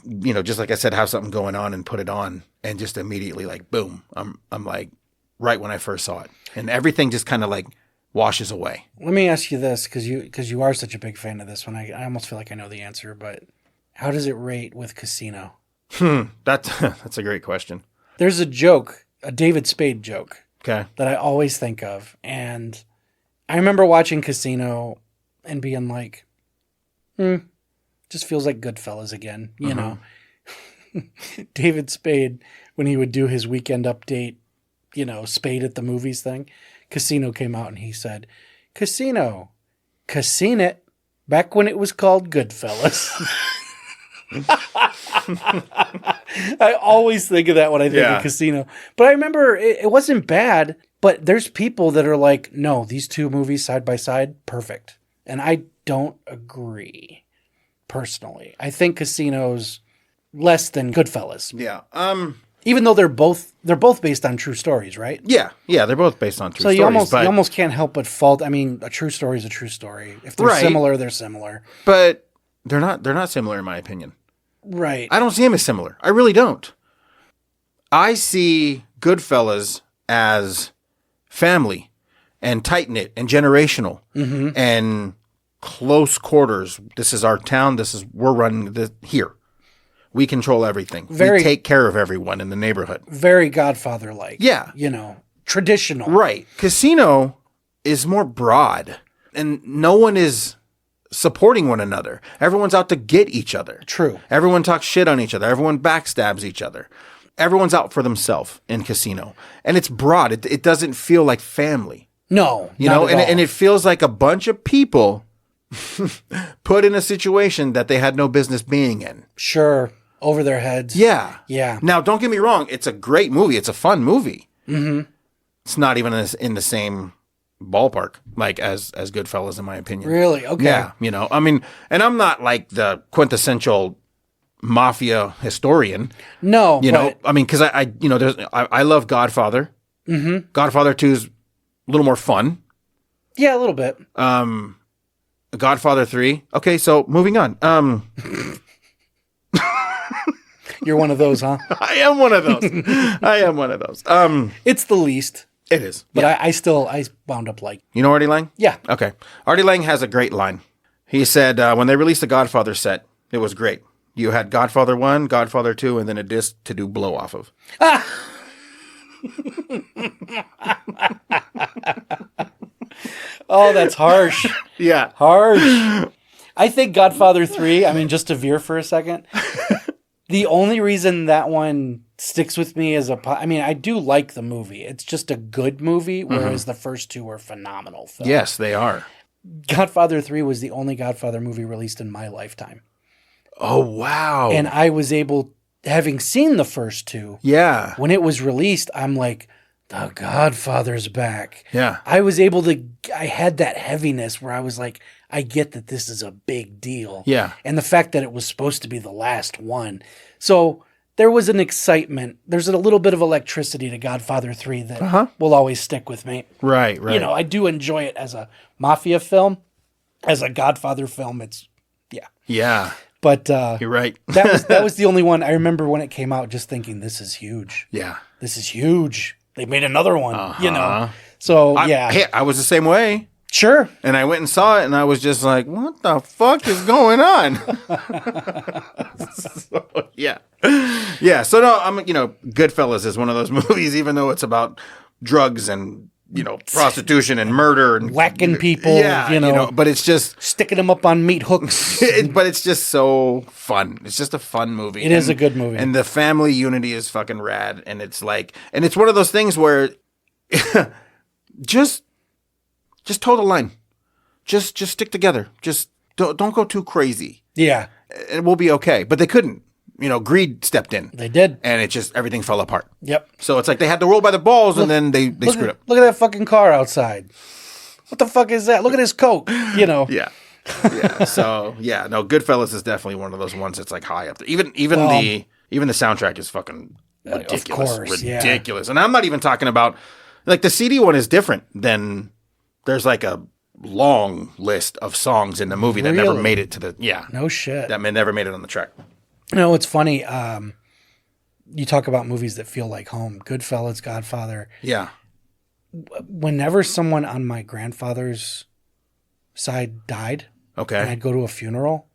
you know, just like I said, have something going on and put it on and just immediately like, boom, I'm like right when I first saw it and everything just kind of like washes away. Let me ask you this, because you are such a big fan of this one. I almost feel like I know the answer, but how does it rate with Casino? That's a great question. There's a joke, a David Spade joke, Okay. that I always think of. And I remember watching Casino and being like, just feels like Goodfellas again, you know. David Spade, when he would do his weekend update, you know, Spade at the movies thing, Casino came out and he said, Casino it, back when it was called Goodfellas. I always think of that when I think of Casino. But I remember it wasn't bad, but there's people that are like, no, these two movies side by side, perfect. And I don't agree, personally. I think Casino's less than Goodfellas. Yeah. Even though they're both based on true stories, right? Yeah, they're both based on true stories. So you almost can't help but fault. I mean, a true story is a true story. If they're similar, they're similar. But they're not similar in my opinion. Right. I don't see them as similar. I really don't. I see Goodfellas as family and tight-knit and generational and close quarters. This is our town. We're running here. We control everything. We take care of everyone in the neighborhood. Very Godfather-like. Yeah. Traditional. Right. Casino is more broad and no one is supporting one another. Everyone's out to get each other. True. Everyone talks shit on each other. Everyone backstabs each other. Everyone's out for themselves in Casino. And it's broad. It doesn't feel like family. No. And it feels like a bunch of people put in a situation that they had no business being in. Sure. Over their heads. Yeah. Yeah. Now, don't get me wrong. It's a great movie. It's a fun movie. Mm-hmm. It's not even in the same ballpark like as Goodfellas, in my opinion. Really? Okay. Yeah. I mean, and I'm not like the quintessential mafia historian. No. I mean, because I love Godfather. Mm-hmm. Godfather 2 is a little more fun. Yeah, a little bit. Godfather 3. Okay, so moving on. You're one of those, huh? I am one of those. It's the least. It is. But I wound up like. You know Artie Lang? Yeah. Okay. Artie Lang has a great line. He said when they released the Godfather set, it was great. You had Godfather 1, Godfather 2, and then a disc to do blow off of. Oh, that's harsh. Yeah. Harsh. I think Godfather 3, I mean, just to veer for a second, the only reason that one sticks with me as I do like the movie. It's just a good movie, whereas the first two were phenomenal films. Yes, they are. Godfather 3 was the only Godfather movie released in my lifetime. Oh, wow. And I was able, having seen the first two, yeah, when it was released, I'm like, the Godfather's back. Yeah. I had that heaviness where I was like, I get that this is a big deal. Yeah. And the fact that it was supposed to be the last one. So there was an excitement. There's a little bit of electricity to Godfather 3 that will always stick with me. Right. I do enjoy it as a mafia film. As a Godfather film, it's, yeah. Yeah. But you're right. that was the only one. I remember when it came out just thinking, this is huge. Yeah. This is huge. They made another one, So, yeah. I was the same way. Sure. And I went and saw it, and I was just like, what the fuck is going on? So, yeah. Yeah. So, no, Goodfellas is one of those movies, even though it's about drugs and, prostitution and murder and whacking people, but it's just sticking them up on meat hooks. But it's just so fun. It's just a fun movie. It is a good movie. And the family unity is fucking rad. And it's one of those things where just toe the line. Just stick together. Just don't go too crazy. Yeah. And we'll be okay. But they couldn't. Greed stepped in. They did. And everything fell apart. Yep. So it's like they had to roll by the balls and then they screwed up. Look at that fucking car outside. What the fuck is that? Look at his coat, Yeah. Yeah. So, yeah. No, Goodfellas is definitely one of those ones that's like high up there. Even the soundtrack is fucking ridiculous. Of course, ridiculous. Yeah. And I'm not even talking about, like, the CD one is different than, there's like a long list of songs in the movie that never made it to the, no shit. That never made it on the track. It's funny. You talk about movies that feel like home. Goodfellas, Godfather. Yeah. Whenever someone on my grandfather's side died, and I'd go to a funeral,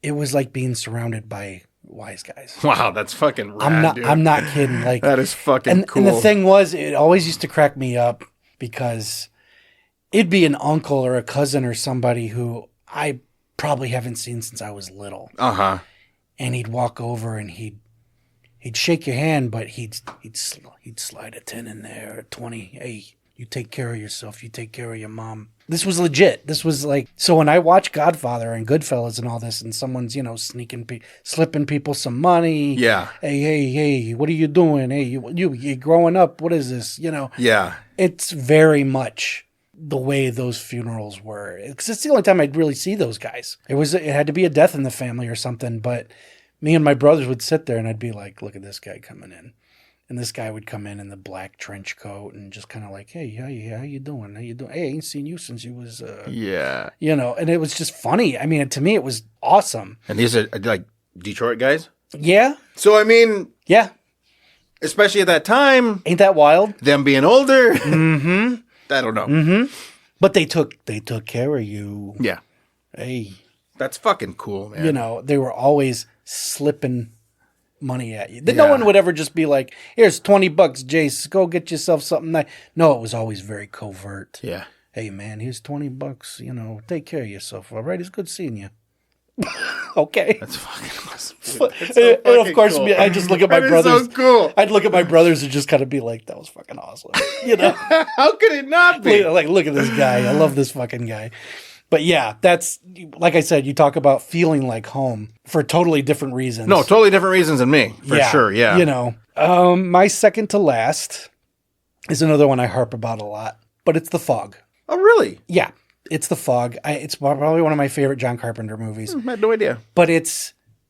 it was like being surrounded by wise guys. Wow, that's fucking rad, I'm not kidding. Like, that is fucking cool. And the thing was, it always used to crack me up because it'd be an uncle or a cousin or somebody who I probably haven't seen since I was little. Uh-huh. And he'd walk over and he'd shake your hand, but he'd slide a 10 in there, a 20. Hey, you take care of yourself. You take care of your mom. This was legit. This was like, so when I watch Godfather and Goodfellas and all this, and someone's, slipping people some money. Yeah. Hey, what are you doing? Hey, you growing up. What is this? Yeah. It's very much the way those funerals were. Because it's the only time I'd really see those guys. It had to be a death in the family or something, but me and my brothers would sit there and I'd be like, look at this guy coming in. And this guy would come in the black trench coat and just kind of like, hey, how you doing? How you doing? Hey, I ain't seen you since you was, you know, and it was just funny. I mean, to me, it was awesome. And these are like Detroit guys? Yeah. So, I mean, yeah, especially at that time, ain't that wild? them being older. Mm-hmm. I don't know. Mm-hmm. But they took care of you. Yeah. Hey. That's fucking cool, man. You know, they were always slipping money at you. No one would ever just be like, here's $20, Jace, go get yourself something nice. No, it was always very covert. Yeah. Hey, man, here's $20, you know, take care of yourself, all right? It's good seeing you. Okay. That's fucking awesome. So and of course, cool. I just look at my brothers. So cool. I'd look at my brothers and just kind of be like, that was fucking awesome. You know? How could it not be? Like, look at this guy. I love this fucking guy. But yeah, that's, like I said, you talk about feeling like home for totally different reasons. No, totally different reasons than me, for sure, yeah. You know, my second to last is another one I harp about a lot, but it's The Fog. Oh, really? Yeah, it's The Fog. It's probably one of my favorite John Carpenter movies. I had no idea. But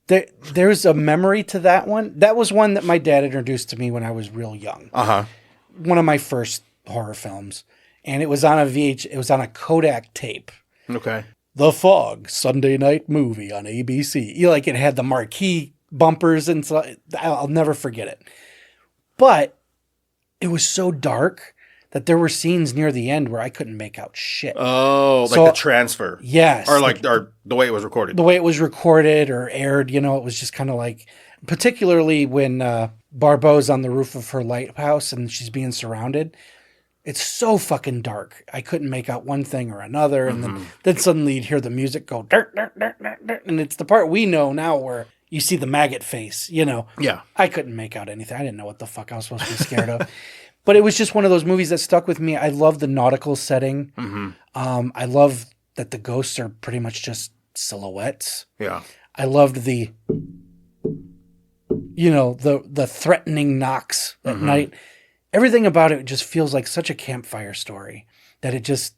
there's a memory to that one. That was one that my dad introduced to me when I was real young. Uh-huh. One of my first horror films. And it was on it was on a Kodak tape. Okay. The Fog, Sunday night movie on ABC. You know, like it had the marquee bumpers and so I'll never forget it. But it was so dark that there were scenes near the end where I couldn't make out shit. Oh, like the transfer. Yes. Or or the way it was recorded. The way it was recorded or aired, you know, it was just kind of like, particularly when Barbeau's on the roof of her lighthouse and she's being surrounded. It's so fucking dark. I couldn't make out one thing or another. And then suddenly you'd hear the music go, dirt, dirt, dirt, dirt, dirt. And it's the part we know now where you see the maggot face, you know. Yeah. I couldn't make out anything. I didn't know what the fuck I was supposed to be scared of. But it was just one of those movies that stuck with me. I love the nautical setting. Mm-hmm. I love that the ghosts are pretty much just silhouettes. Yeah. I loved the, you know, the threatening knocks at night. Everything about it just feels like such a campfire story that it's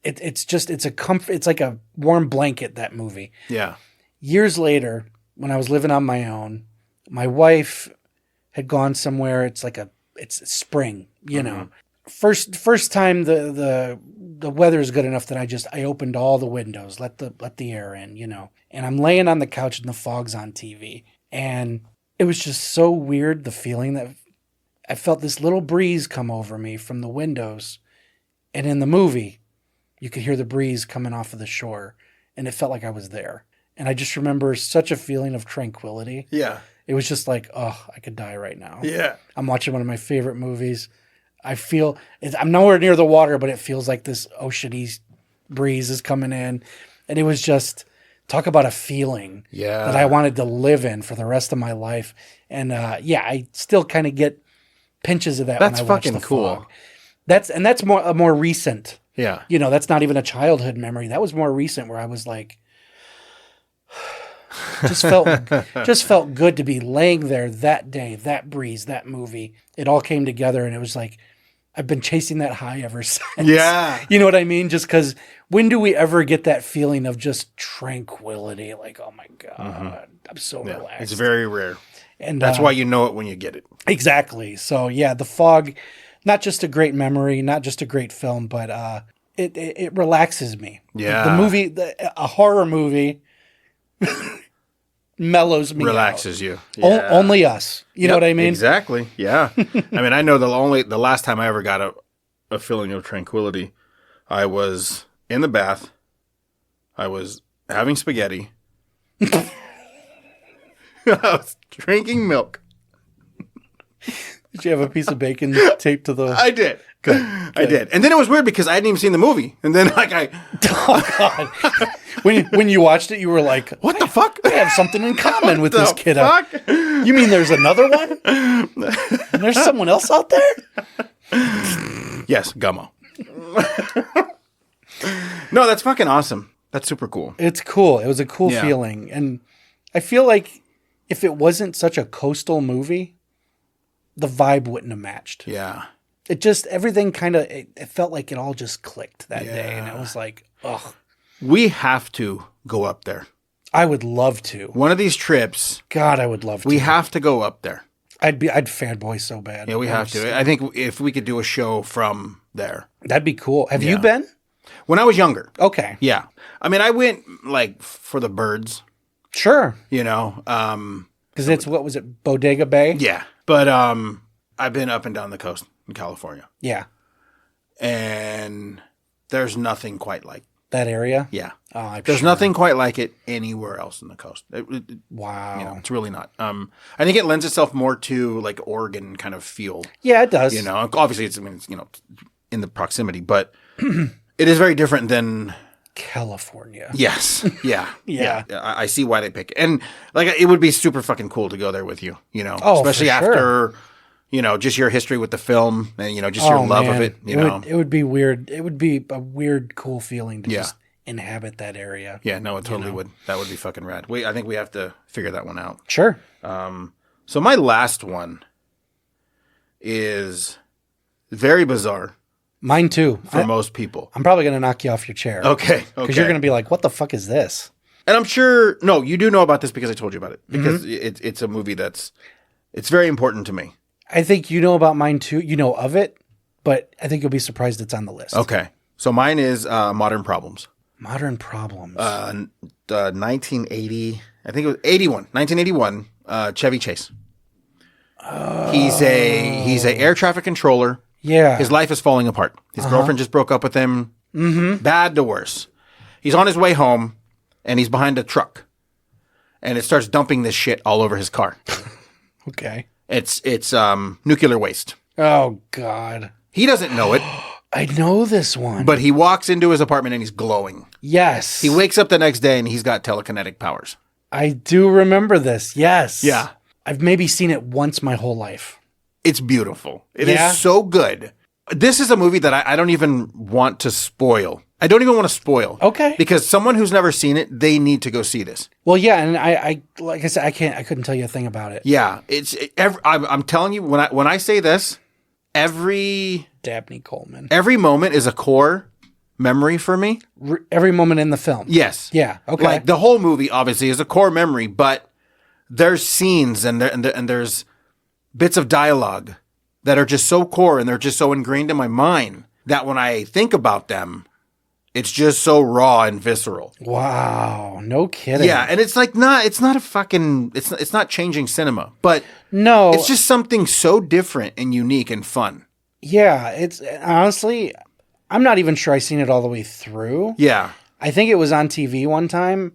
a comfort. It's like a warm blanket, that movie. Yeah. Years later, when I was living on my own, my wife had gone somewhere. It's spring, you know, first time the weather's good enough that I opened all the windows, let the air in, you know, and I'm laying on the couch and the fog's on TV. And it was just so weird. The feeling that I felt this little breeze come over me from the windows. And in the movie, you could hear the breeze coming off of the shore. And it felt like I was there. And I just remember such a feeling of tranquility. Yeah. It was just like, oh, I could die right now. Yeah. I'm watching one of my favorite movies. I'm nowhere near the water, but it feels like this oceany breeze is coming in. And it was just, talk about a feeling that I wanted to live in for the rest of my life. And I still kind of get pinches of that when I watch The Fog. That's more recent. Yeah. You know, that's not even a childhood memory. That was more recent where I was like, just felt good to be laying there that day, that breeze, that movie. It all came together and it was like, I've been chasing that high ever since. Yeah. You know what I mean? Just because when do we ever get that feeling of just tranquility? Like, oh my God, I'm so relaxed. It's very rare. And that's why you know it when you get it. Exactly. So yeah, The Fog, not just a great memory, not just a great film, but it relaxes me. Yeah. The movie, a horror movie mellows me relaxes out. You. Yeah. Only us. You know what I mean? Exactly. Yeah. I mean, I know the last time I ever got a feeling of tranquility, I was in the bath. I was having spaghetti. I was drinking milk. Did you have a piece of bacon taped to the... I did. Good. I did. And then it was weird because I hadn't even seen the movie. And then Oh, God. When you watched it, you were like, what the fuck? I have something in common with this kid. You mean there's another one? And there's someone else out there? Yes, Gummo. No, that's fucking awesome. That's super cool. It's cool. It was a cool feeling. And I feel like if it wasn't such a coastal movie, the vibe wouldn't have matched. Yeah. It just, everything kind of, it felt like it all just clicked that day. And it was like, ugh. We have to go up there. I would love to. One of these trips, God, I would love to. we have to go up there. I'd fanboy so bad. Yeah, we have to. I think if we could do a show from there. That'd be cool. Have you been? When I was younger. Okay. Yeah. I mean, I went like for the birds, Sure. you know. Because it's, what was it, Bodega Bay? Yeah. But I've been up and down the coast in California. Yeah. And there's nothing quite like. That area? Yeah. Oh, I'm There's sure. nothing quite like it anywhere else in the coast. Wow. You know, it's really not. I think it lends itself more to like Oregon kind of feel. Yeah, it does. You know, obviously it's you know, in the proximity, but it is very different than California. Yes. Yeah. Yeah. I see why they pick it. And like it would be super fucking cool to go there with you, you know. Oh, especially for after, sure. you know, just your history with the film and you know, just your love of it, you know. It would be weird. It would be a weird, cool feeling to Yeah. just inhabit that area. Yeah, no, it totally would. That would be fucking rad. I think we have to figure that one out. Sure. So my last one is very bizarre Mine too. for most people. I'm probably going to knock you off your chair. Okay. Because you're going to be like, what the fuck is this? And I'm sure, no, you do know about this because I told you about it. Mm-hmm. Because it's a movie it's very important to me. I think you know about mine too. You know of it, but I think you'll be surprised it's on the list. Okay. So mine is Modern Problems. Modern Problems. 1980, I think it was 1981, Chevy Chase. He's a air traffic controller. Yeah. His life is falling apart. His girlfriend just broke up with him. Mm-hmm. Bad to worse. He's on his way home, and he's behind a truck, and it starts dumping this shit all over his car. Okay. It's nuclear waste. Oh, God. He doesn't know it, I know this one. but he walks into his apartment and he's glowing. yes. He wakes up the next day and he's got telekinetic powers. I do remember this. Yes. Yeah. I've maybe seen it once my whole life. It's beautiful. It is Yeah? so good. This is a movie that I don't even want to spoil. I don't even want to spoil. Okay. Because someone who's never seen it, they need to go see this. Well, yeah, and I like I said, I couldn't tell you a thing about it. Yeah, I'm telling you, when I say this, every Dabney Coleman. moment is a core memory for me. Every moment in the film. Yes. Yeah. Okay. Like the whole movie, obviously, is a core memory, but there's scenes and there's bits of dialogue that are just so core and they're just so ingrained in my mind that when I think about them, it's just so raw and visceral. Wow. No kidding. Yeah, and it's not changing cinema, but No. it's just something so different and unique and fun. Yeah. It's honestly, I'm not even sure I seen it all the way through. Yeah. I think it was on TV one time,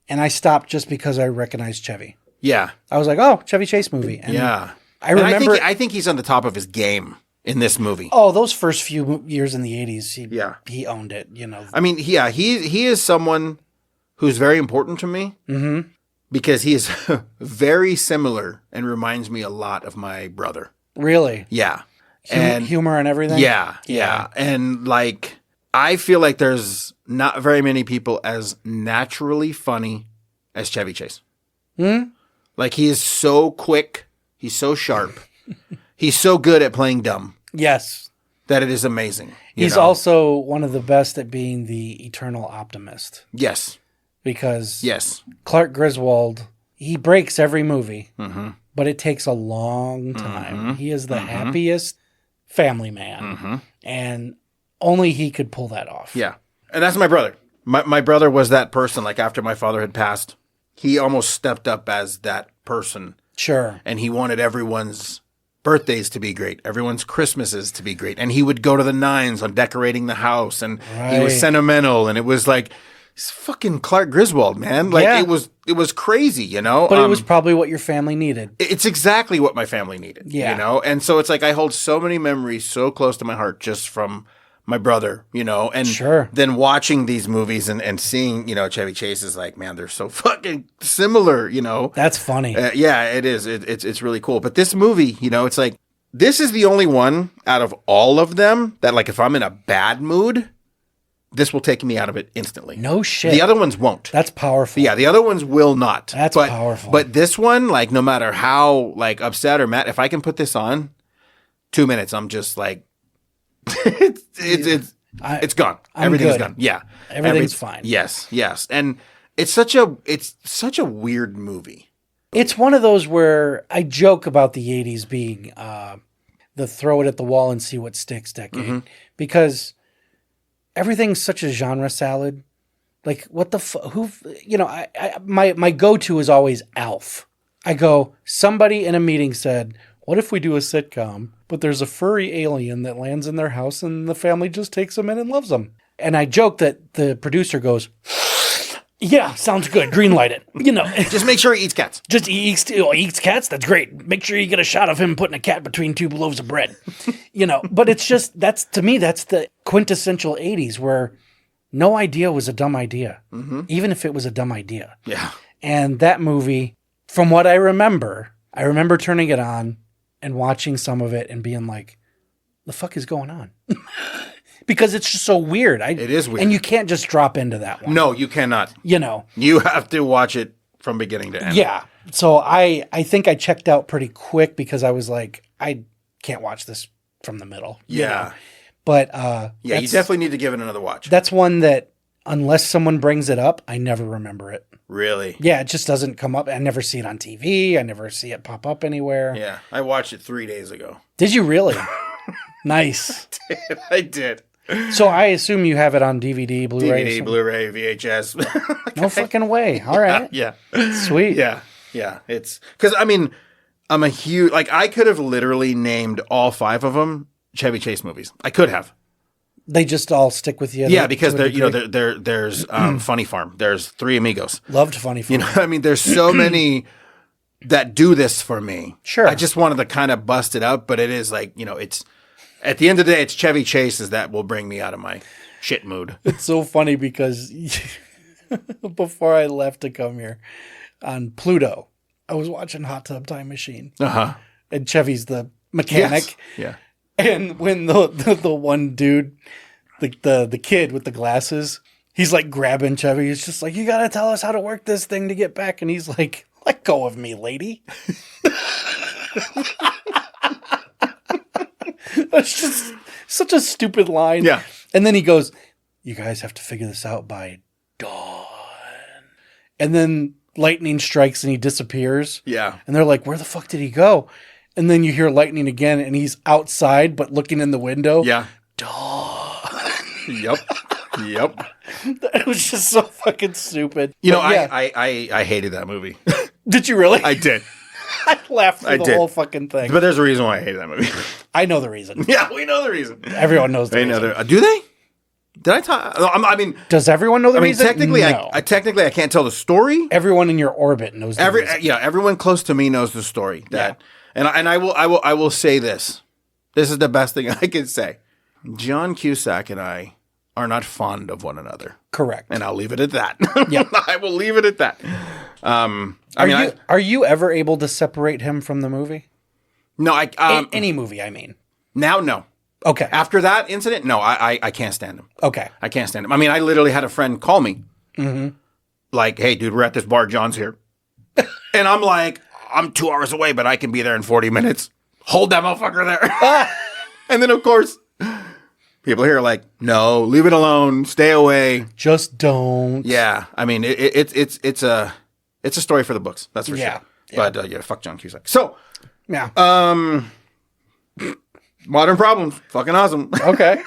and I stopped just because I recognized Chevy. Yeah. I was like, oh, Chevy Chase movie. And Yeah. I remember. I think he's on the top of his game in this movie. Oh, those first few years in the 80s, Yeah. he owned it, you know. I mean, he is someone who's very important to me because he is very similar and reminds me a lot of my brother. Really? Yeah. And Humor and everything? yeah. And like, I feel like there's not very many people as naturally funny as Chevy Chase. Like, he is so quick. He's so sharp. He's so good at playing dumb Yes. that it is amazing. you He's know? also one of the best at being the eternal optimist Yes. because Yes. Clark Griswold, he breaks every movie, Mm-hmm. but it takes a long time. He is the happiest family man, and only he could pull that off. Yeah. And that's my brother. My brother was that person. Like, after my father had passed, he almost stepped up as that person. Sure. And he wanted everyone's birthdays to be great, everyone's Christmases to be great. And he would go to the nines on decorating the house. And he was Right. sentimental. And it was like, it's fucking Clark Griswold, man. Like, Yeah. it was crazy, you know? But it was probably what your family needed. It's exactly what my family needed, Yeah. you know? And so it's like I hold so many memories so close to my heart just from my brother, you know? And Sure. then watching these movies and seeing, you know, Chevy Chase is like, man, they're so fucking similar, you know? That's funny. Yeah, it is. It's really cool. But this movie, you know, it's like, this is the only one out of all of them that, like, if I'm in a bad mood, this will take me out of it instantly. No shit. The other ones won't. That's powerful. Yeah, the other ones will not. That's but, powerful. But this one, like, no matter how, like, upset or mad, if I can put this on, 2 minutes, I'm just like, it's gone. I'm Everything's good. gone. Yeah. Everything's fine. Yes. And it's such a weird movie. It's one of those where I joke about the 80s being the throw it at the wall and see what sticks decade. Because everything's such a genre salad. Like, what the who, my go-to is always Alf. I go, somebody in a meeting said, what if we do a sitcom, but there's a furry alien that lands in their house and the family just takes him in and loves him? And I joke that the producer goes, yeah, sounds good. Greenlight it. Just make sure he eats cats. Just he eats cats. That's great. Make sure you get a shot of him putting a cat between two loaves of bread. But it's just, to me, that's the quintessential 80s where no idea was a dumb idea, even if it was a dumb idea. Yeah. And that movie, from what I remember turning it on and watching some of it and being like, the fuck is going on? Because it's just so weird. It is weird. And you can't just drop into that one. No, you cannot. You have to watch it from beginning to end. Yeah. So I think I checked out pretty quick because I was like, I can't watch this from the middle. Yeah. But you definitely need to give it another watch. That's one that, unless someone brings it up, I never remember it. Really? Yeah, it just doesn't come up. I never see it on TV. I never see it pop up anywhere. Yeah. I watched it 3 days ago. Did you really? Nice. I did. So I assume you have it on DVD, Blu-ray. DVD, Blu-ray, VHS. No fucking way. All right. Yeah. Sweet. Yeah. Yeah. It's because, I'm a huge, I could have literally named all 5 of them Chevy Chase movies. I could have. They just all stick with you. Yeah, because there's Funny Farm. There's Three Amigos. Loved Funny Farm. There's so many that do this for me. Sure. I just wanted to kind of bust it out, but it is it's at the end of the day, it's Chevy Chase's that will bring me out of my shit mood. It's so funny because before I left to come here on Pluto, I was watching Hot Tub Time Machine. And Chevy's the mechanic. Yes. Yeah. And when the one dude, the kid with the glasses, he's like grabbing Chevy. He's just like, you got to tell us how to work this thing to get back. And he's like, let go of me, lady. That's just such a stupid line. Yeah. And then he goes, you guys have to figure this out by dawn. And then lightning strikes and he disappears. Yeah. And they're like, where the fuck did he go? And then you hear lightning again and he's outside but looking in the window. Yeah. Dawn. Yep. It was just so fucking stupid. I hated that movie. Did you really? I did. I laughed through the whole fucking thing. But there's a reason why I hated that movie. I know the reason. Yeah, we know the reason. Everyone knows the reason. Do they? Did I talk? Does everyone know the reason? Technically, no. I can't tell the story. Everyone in your orbit knows the reason. Yeah, everyone close to me knows the story. And I will say this. This is the best thing I can say. John Cusack and I are not fond of one another. Correct. And I'll leave it at that. Yeah. I will leave it at that. Are you ever able to separate him from the movie? No, any movie, I mean. Now, no. Okay. After that incident, no, I can't stand him. Okay. I can't stand him. I literally had a friend call me. Like, hey, dude, we're at this bar. John's here. And I'm like, I'm 2 hours away, but I can be there in 40 minutes. Hold that motherfucker there. And then, of course, people here are like, no, leave it alone. Stay away. Just don't. Yeah. It's a story for the books. That's for sure. Yeah. But, fuck John Cusack. So, yeah. Modern Problems. Fucking awesome. Okay.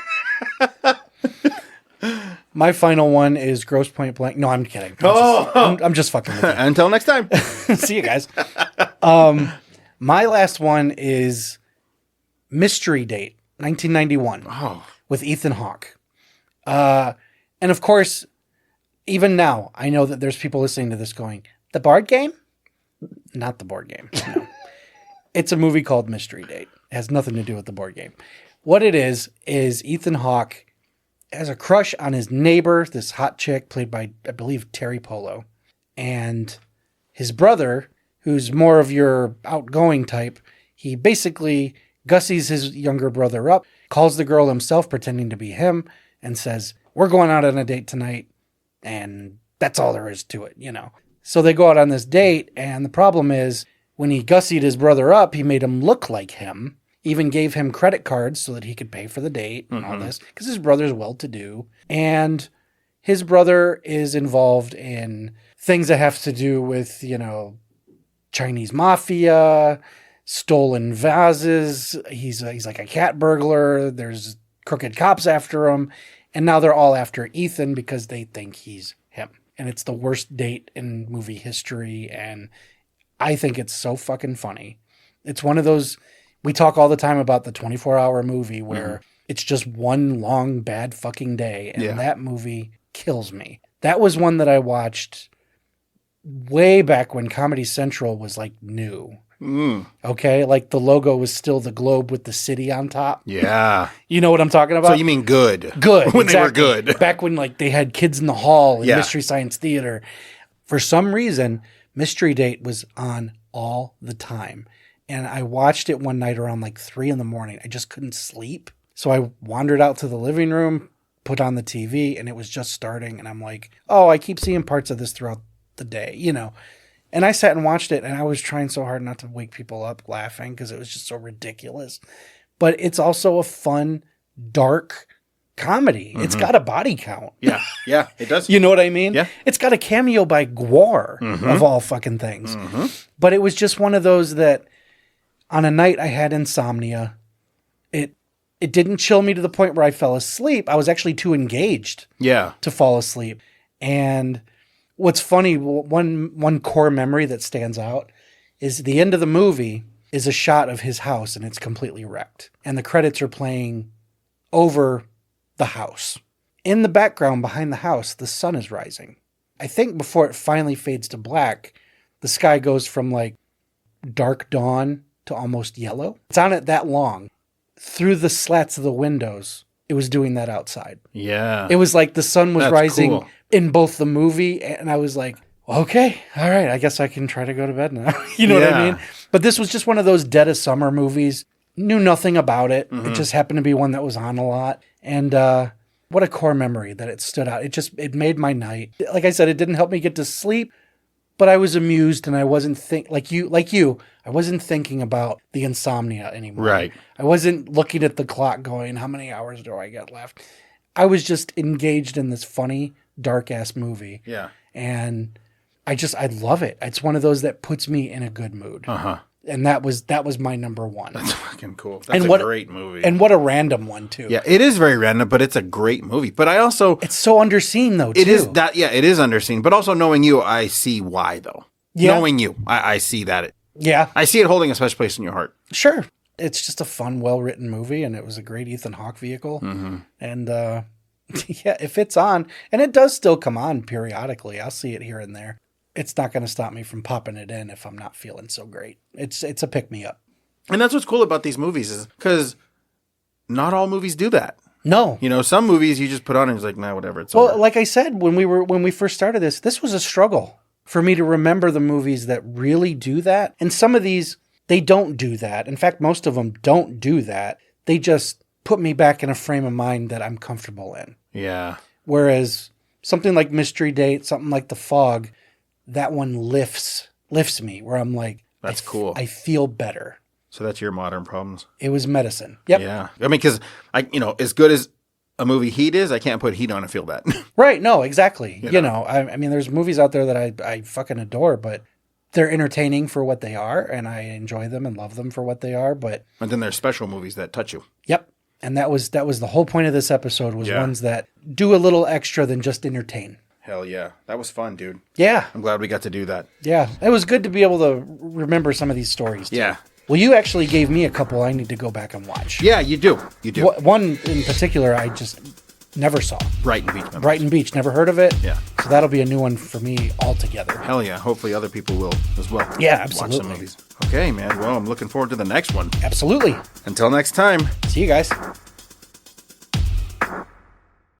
My final one is Grosse Pointe Blank. No, I'm kidding. I'm just fucking with you. Until next time. See you guys. My last one is Mystery Date, 1991, with Ethan Hawke. And of course, even now, I know that there's people listening to this going, the board game? Not the board game. No. It's a movie called Mystery Date. It has nothing to do with the board game. What it is Ethan Hawke has a crush on his neighbor, this hot chick played by, I believe, Terry Polo. And his brother, who's more of your outgoing type, he basically gussies his younger brother up, calls the girl himself pretending to be him, and says, we're going out on a date tonight, and that's all there is to it, So they go out on this date, and the problem is, when he gussied his brother up, he made him look like him, even gave him credit cards so that he could pay for the date and all this, because his brother's well-to-do. And his brother is involved in things that have to do with, Chinese mafia, stolen vases. He's like a cat burglar. There's crooked cops after him. And now they're all after Ethan because they think he's him. And it's the worst date in movie history. And I think it's so fucking funny. It's one of those, we talk all the time about the 24-hour movie where it's just one long bad fucking day. And that movie kills me. That was one that I watched way back when Comedy Central was like new. Okay, like the logo was still the globe with the city on top. Yeah. You know what I'm talking about? So you mean good. Good. When exactly. they were good. Back when like they had Kids in the Hall and Mystery Science Theater. For some reason, Mystery Date was on all the time. And I watched it one night around like 3 a.m. I just couldn't sleep. So I wandered out to the living room, put on the TV, and it was just starting. And I'm like, oh, I keep seeing parts of this throughout the day, And I sat and watched it, and I was trying so hard not to wake people up laughing because it was just so ridiculous. But it's also a fun, dark comedy. It's got a body count. Yeah, it does. You know what I mean? Yeah. It's got a cameo by Gwar, of all fucking things. But it was just one of those that on a night I had insomnia. It didn't chill me to the point where I fell asleep. I was actually too engaged to fall asleep. And what's funny, one core memory that stands out is the end of the movie is a shot of his house and it's completely wrecked. And the credits are playing over the house. In the background behind the house, the sun is rising. I think before it finally fades to black, the sky goes from like dark dawn to almost yellow. It's on it that long. Through the slats of the windows, it was doing that outside. Yeah. It was like the sun was rising cool. in both the movie, and I was like, okay, all right, I guess I can try to go to bed now. You know what I mean? But this was just one of those dead of summer movies. Knew nothing about it. It just happened to be one that was on a lot. And what a core memory that it stood out. It made my night. Like I said, it didn't help me get to sleep, but I was amused and I wasn't like you, I wasn't thinking about the insomnia anymore. Right. I wasn't looking at the clock going, how many hours do I get left? I was just engaged in this funny, dark ass movie. Yeah. And I love it. It's one of those that puts me in a good mood. And that was my number one. That's fucking cool. That's a great movie. And what a random one too. Yeah, it is very random, but it's a great movie. But I also it's so underseen though, too. It is that it is underseen. But also knowing you, I see why though. Yeah. Knowing you, I see that I see it holding a special place in your heart. Sure. It's just a fun, well-written movie, and it was a great Ethan Hawke vehicle. And if it's on, and it does still come on periodically, I'll see it here and there. It's not going to stop me from popping it in if I'm not feeling so great. It's a pick-me-up. And that's what's cool about these movies is because not all movies do that. No. Some movies you just put on and it's like, nah, whatever. It's well, over. Like I said, when we first started this was a struggle for me to remember the movies that really do that. And some of these, they don't do that. In fact, most of them don't do that. They just put me back in a frame of mind that I'm comfortable in. Yeah. Whereas something like Mystery Date, something like The Fog, that one lifts me where I'm like, that's cool. I feel better. So that's your modern problems. It was medicine. Yep. Yeah. I mean, because as good as a movie Heat is, I can't put Heat on and feel that. Right. No, exactly. I mean, there's movies out there that I fucking adore, but they're entertaining for what they are, and I enjoy them and love them for what they are. But then there's special movies that touch you. Yep. And that was the whole point of this episode was ones that do a little extra than just entertain. Hell yeah. That was fun, dude. Yeah. I'm glad we got to do that. Yeah. It was good to be able to remember some of these stories, too. Yeah. Well, you actually gave me a couple I need to go back and watch. Yeah, you do. You do. One in particular I just never saw. Brighton Beach Memories. Brighton Beach. Never heard of it. Yeah. So that'll be a new one for me altogether. Hell yeah. Hopefully other people will as well. Yeah, absolutely. Watch some movies. Okay, man. Well, I'm looking forward to the next one. Absolutely. Until next time. See you guys.